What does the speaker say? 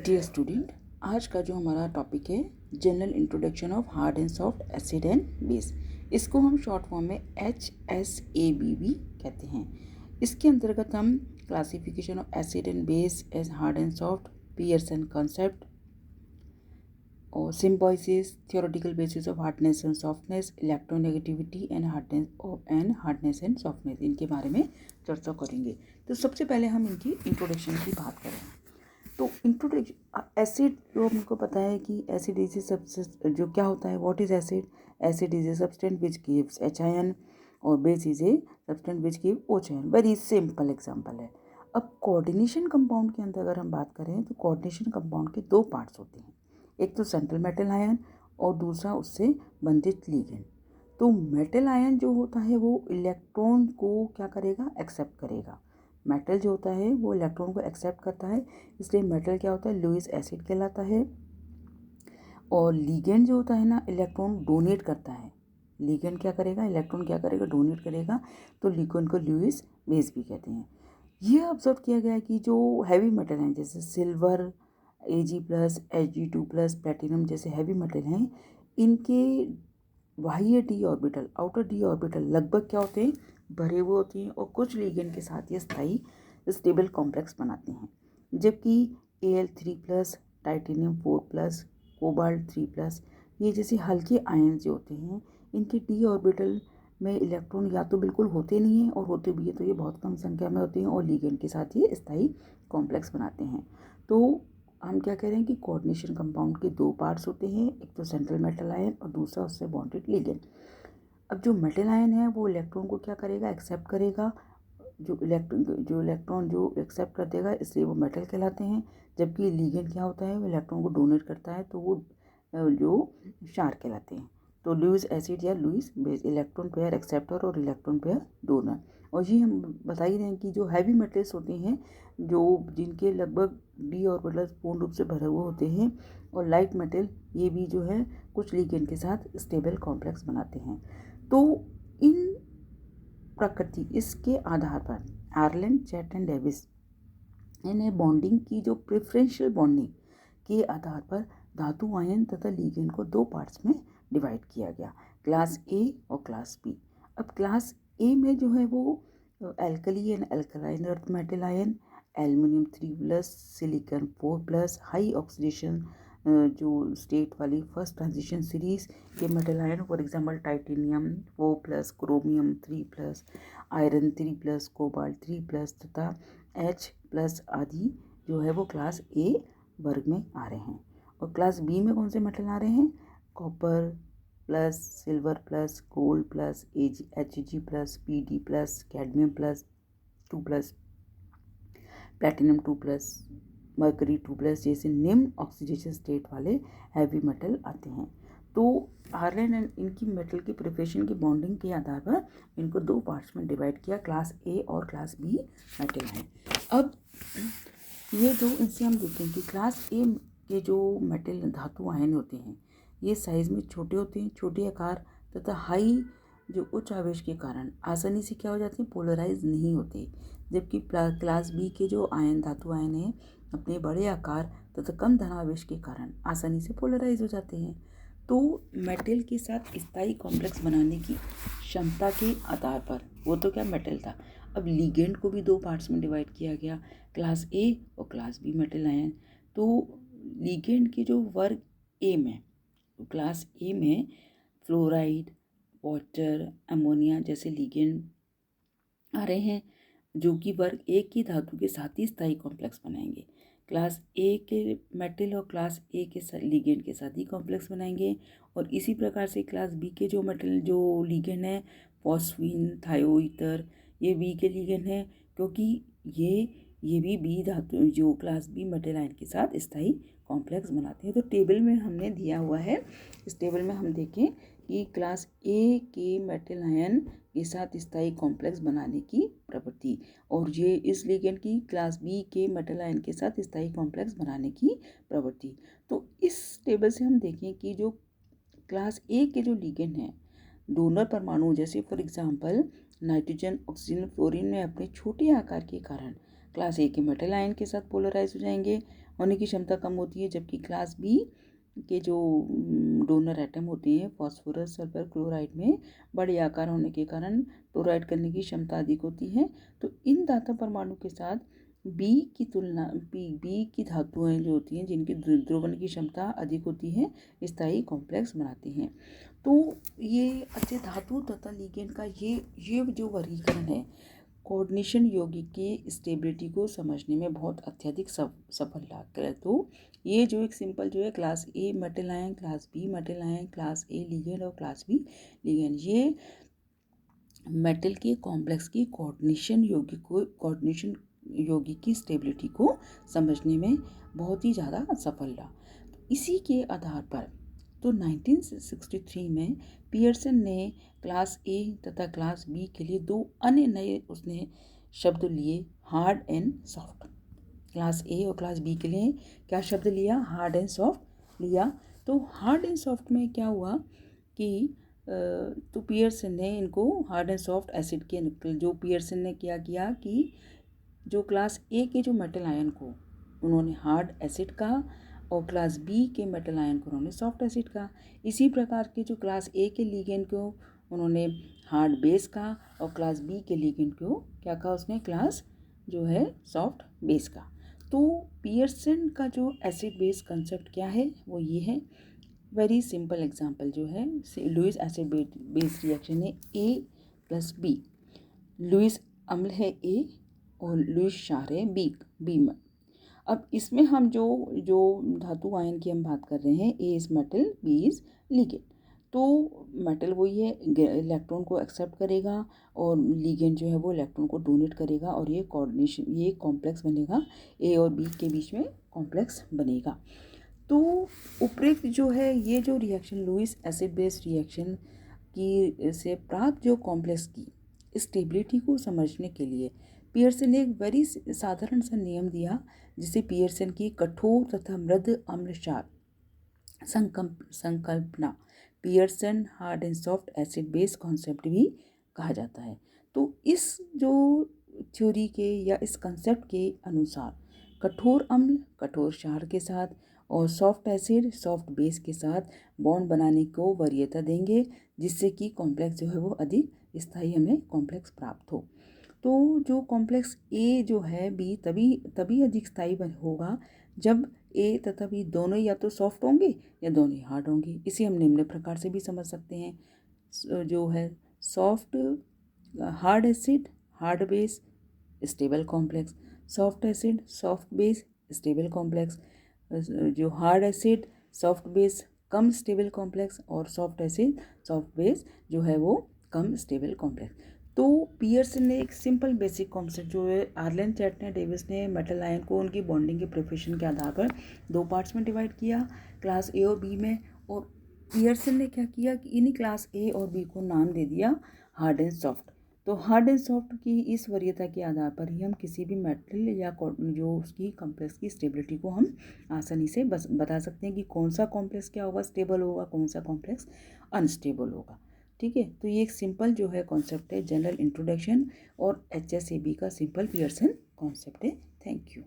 Dear student, आज का जो हमारा टॉपिक है general introduction of hard and soft acid and base. इसको हम शॉर्ट फॉर्म में HSABB कहते हैं। इसके अंतर्गत हम classification of acid and base as hard and soft, Pearson concept और symbiosis, theoretical basis of hardness and softness, electronegativity and hardness and softness, इनके बारे में चर्चा करेंगे। तो सबसे पहले हम इनकी इंट्रोडक्शन की बात करें तो इंट्रोडक्शन एसिड, जो हमको पता है कि एसिड इज ए सब्सटेंस, जो क्या होता है, what is acid? Acid is a substance which gives HIN और base is a substance which give OCN। Very simple example है। अब कोऑर्डिनेशन कंपाउंड के अंदर अगर हम बात करें तो कोऑर्डिनेशन कंपाउंड के दो पार्ट्स होते हैं, एक तो सेंट्रल मेटल आयन और दूसरा उससे बंधित लिगेंड। तो मेटल आयन जो होता है वो इलेक्ट्रॉन को क्या करेगा, एक्सेप्ट करेगा। मेटल जो होता है वो इलेक्ट्रॉन को एक्सेप्ट करता है, इसलिए मेटल क्या होता है, लुईस एसिड कहलाता है। और लिगेंड जो होता है ना, इलेक्ट्रॉन डोनेट करता है। लिगेंड क्या करेगा, इलेक्ट्रॉन क्या करेगा, डोनेट करेगा, तो लिगेंड को लुईस बेस भी कहते हैं। ये ऑब्जर्व किया गया है कि जो हैवी मेटल हैं जैसे सिल्वर, Ag+, Hg2+, प्लेटिनम जैसे हैवी मेटल हैं, इनके बाह्य D orbital, outer D orbital लगभग क्या होते हैं, भरे हुए होते हैं और कुछ लिगेंड के साथ ये स्थायी स्टेबल कॉम्प्लेक्स बनाते हैं। जबकि Al3+, टाइटेनियम 4+, कोबाल्ट 3+, ये जैसे हल्के आयन जो होते हैं, इनके डी ऑर्बिटल में इलेक्ट्रॉन या तो बिल्कुल होते नहीं हैं और होते भी है तो ये बहुत कम संख्या में होते हैं और लिगेंड के साथ ये स्थायी कॉम्प्लेक्स बनाते हैं। तो हम क्या कह रहे हैं कि कोऑर्डिनेशन कंपाउंड के दो पार्ट्स होते हैं, एक तो सेंट्रल मेटल आयन और दूसरा उससे बॉन्डेड लिगेंड। अब जो मेटल आयन है वो इलेक्ट्रॉन को क्या करेगा, एक्सेप्ट करेगा। जो इलेक्ट्रॉन जो एक्सेप्ट कर देगा इसलिए वो मेटल कहलाते हैं। जबकि लिगेंड क्या होता है, वो इलेक्ट्रॉन को डोनेट करता है तो वो जो क्षार कहलाते हैं। तो लुईस एसिड या Lewis base, electron pair acceptor और इलेक्ट्रॉन पेयर डोनर। और ये हम बता ही रहे हैं कि जो हैवी मेटल्स होते हैं, जो जिनके लगभग डी ऑर्बिटल्स पूर्ण रूप से भरे हुए होते हैं, और लाइट मेटल ये भी जो है कुछ लिगेंड के साथ स्टेबल कॉम्प्लेक्स बनाते हैं। तो इन प्रकृति इसके आधार पर आर्लेंड, चैट एंड डेविस इन्हें बॉन्डिंग की जो प्रेफरेंशियल बॉन्डिंग के आधार पर धातु आयन तथा लिगेंड को दो पार्ट्स में डिवाइड किया गया, क्लास ए और क्लास बी। अब क्लास ए में जो है वो alkali and alkaline earth metal ion, aluminium 3+, silicon 4+, high oxidation जो स्टेट वाली फर्स्ट ट्रांजिशन सीरीज के metal ion, for example titanium 4+, chromium 3+, iron 3+, cobalt 3+, तथा H+ आदि जो है वो क्लास ए वर्ग में आ रहे हैं। और क्लास बी में कौन से मेटल आ रहे हैं, copper plus, silver plus, gold plus, Hg+, Pd+, cadmium +2+, platinum 2+, mercury 2+, जैसे निम्न ऑक्सीडेशन स्टेट वाले हैवी मेटल आते हैं। तो आयरन एंड इनकी मेटल की प्रिपरेशन की बॉन्डिंग के आधार पर इनको दो पार्ट्स में डिवाइड किया, क्लास ए और क्लास बी मेटल हैं। अब ये जो इनसे हम देखते हैं कि क्लास ए के जो मेटल धातु आयन होते हैं ये साइज़ में छोटे होते हैं, छोटे आकार तथा हाई जो उच्च आवेश के कारण आसानी से क्या हो जाते हैं, पोलराइज नहीं होते। जबकि क्लास बी के जो आयन धातु आयन हैं अपने बड़े आकार तथा कम धनावेश के कारण आसानी से पोलराइज हो जाते हैं। तो मेटल के साथ स्थायी कॉम्प्लेक्स बनाने की क्षमता के आधार पर, वो तो क्या मेटल था, अब लिगेंड को भी दो पार्ट्स में डिवाइड किया गया, क्लास ए और क्लास बी मेटल आयन। तो लिगेंड के जो वर्ग ए में, क्लास ए में फ्लोराइड, वाटर, अमोनिया जैसे लिगेंड आ रहे हैं जो कि वर्ग ए की धातु के साथ ही स्थायी कॉम्प्लेक्स बनाएंगे। क्लास ए के मेटल और क्लास ए के लिगेंड के साथ ही कॉम्प्लेक्स बनाएंगे। और इसी प्रकार से क्लास बी के जो मेटल जो लिगेंड है, फॉस्फीन, थायोईथर, ये बी के लिगेंड हैं, क्योंकि ये भी बी धातु जो क्लास बी मेटल आयन के साथ स्थायी कॉम्प्लेक्स बनाते हैं। तो टेबल में हमने दिया हुआ है, इस टेबल में हम देखें कि क्लास ए के मेटल आयन के साथ स्थायी कॉम्प्लेक्स बनाने की प्रवृत्ति, और ये इस लिगेंड की क्लास बी के मेटल आयन के साथ स्थायी कॉम्प्लेक्स बनाने की प्रवृत्ति। तो इस टेबल से हम देखें कि जो क्लास ए के जो लिगेंड हैं, डोनर परमाणु जैसे for example nitrogen, oxygen, fluorine में अपने छोटे आकार के कारण क्लास ए के मेटल आयन के साथ पोलराइज हो जाएंगे, होने की क्षमता कम होती है, जबकि क्लास बी के जो डोनर एटम होते हैं फास्फोरस सल्फर क्लोराइड में बड़े आकार होने के कारण क्लोराइड करने की क्षमता अधिक होती है। तो इन धातु परमाणु के साथ बी की तुलना बी की धातुएं जो होती हैं जिनकी ध्रुवण की क्षमता अधिक होती है स्थायी कॉम्प्लेक्स बनाती हैं। तो ये अच्छे धातु तथा लिगेंड का ये जो वर्गीकरण है कोऑर्डिनेशन यौगिक की स्टेबिलिटी को समझने में बहुत अत्यधिक सफल रहा है। तो ये जो एक सिंपल जो है class A metal ion, class B metal ion, class A ligand और क्लास बी लिगेंड, ये मेटल के कॉम्प्लेक्स की कोऑर्डिनेशन यौगिक की स्टेबिलिटी को समझने में बहुत ही ज़्यादा सफल रहा। तो इसी के आधार पर तो 1963 में पियर्सन ने क्लास ए तथा क्लास बी के लिए दो अन्य नए उसने शब्द लिए, हार्ड एंड सॉफ्ट। क्लास ए और क्लास बी के लिए क्या शब्द लिया? हार्ड एंड सॉफ्ट लिया। तो हार्ड एंड सॉफ्ट में क्या हुआ कि तो पियर्सन ने इनको हार्ड एंड सॉफ्ट एसिड के जो पियर्सन ने क्या किया कि जो क्लास ए के जो मेटल आयन को उन्होंने हार्ड एसिड कहा और क्लास बी के मेटल आयन को उन्होंने सॉफ्ट एसिड कहा। इसी प्रकार के जो क्लास ए के लिगेंड को उन्होंने हार्ड बेस कहा और क्लास बी के लिगेंड को क्या कहा उसने? क्लास जो है सॉफ्ट बेस का। तो पियर्सन का जो एसिड बेस कंसेप्ट क्या है वो ये है। वेरी सिंपल एग्जांपल जो है लुईस एसिड बेस रिएक्शन है ए प्लस बी। लुईस अम्ल है ए और लुईस क्षार है बी में। अब इसमें हम जो धातु आयन की हम बात कर रहे हैं, A is metal, B is ligand. तो मेटल वही है, इलेक्ट्रॉन को एक्सेप्ट करेगा और लिगेंड जो है वो इलेक्ट्रॉन को डोनेट करेगा और ये कोऑर्डिनेशन ये कॉम्प्लेक्स बनेगा, ए और बी के बीच में कॉम्प्लेक्स बनेगा। तो उपरोक्त जो है ये जो reaction Lewis acid base reaction की से प्राप्त जो कॉम्प्लेक्स की स्टेबिलिटी को समझने के लिए पियर्सन ने एक वेरी साधारण सा नियम दिया, जिसे पियर्सन की कठोर तथा मृद अम्ल क्षार संकल्पना Pearson hard and soft acid base concept भी कहा जाता है। तो इस जो थ्योरी के या इस कंसेप्ट के अनुसार कठोर अम्ल कठोर क्षार के साथ और सॉफ्ट एसिड सॉफ्ट बेस के साथ बॉन्ड बनाने को वरीयता देंगे, जिससे कि कॉम्प्लेक्स जो है वो अधिक स्थायी हमें कॉम्प्लेक्स प्राप्त हो। तो जो कॉम्प्लेक्स ए जो है बी तभी अधिक स्थायी होगा जब ए तथा बी दोनों या तो सॉफ्ट होंगे या दोनों ही हार्ड होंगे। इसे हम निम्न प्रकार से भी समझ सकते हैं जो है soft hard acid hard base stable complex, soft acid soft base stable complex, जो हार्ड एसिड सॉफ्ट बेस कम स्टेबल कॉम्प्लेक्स और सॉफ्ट एसिड सॉफ्ट बेस जो है वो कम स्टेबल कॉम्प्लेक्स। तो पियर्सन ने एक सिंपल बेसिक कॉन्सेप्ट जो है आर्लन चैटनर डेविस ने मेटल आयन को उनकी बॉन्डिंग के प्रोफेशन के आधार पर दो पार्ट्स में डिवाइड किया, क्लास ए और बी में। और पियर्सन ने क्या किया कि इन्हीं क्लास ए और बी को नाम दे दिया हार्ड एंड सॉफ्ट। तो हार्ड एंड सॉफ्ट की इस वरीयता के आधार पर ही हम किसी भी मेटल या जो उसकी कॉम्प्लेक्स की स्टेबिलिटी को हम आसानी से बता सकते हैं कि कौन सा कॉम्प्लेक्स क्या होगा, स्टेबल होगा, कौन सा कॉम्प्लेक्स अनस्टेबल होगा। ठीक है, तो ये एक सिंपल जो है कॉन्सेप्ट है जनरल इंट्रोडक्शन और HSAB का सिंपल पियर्सन कॉन्सेप्ट है। Thank you.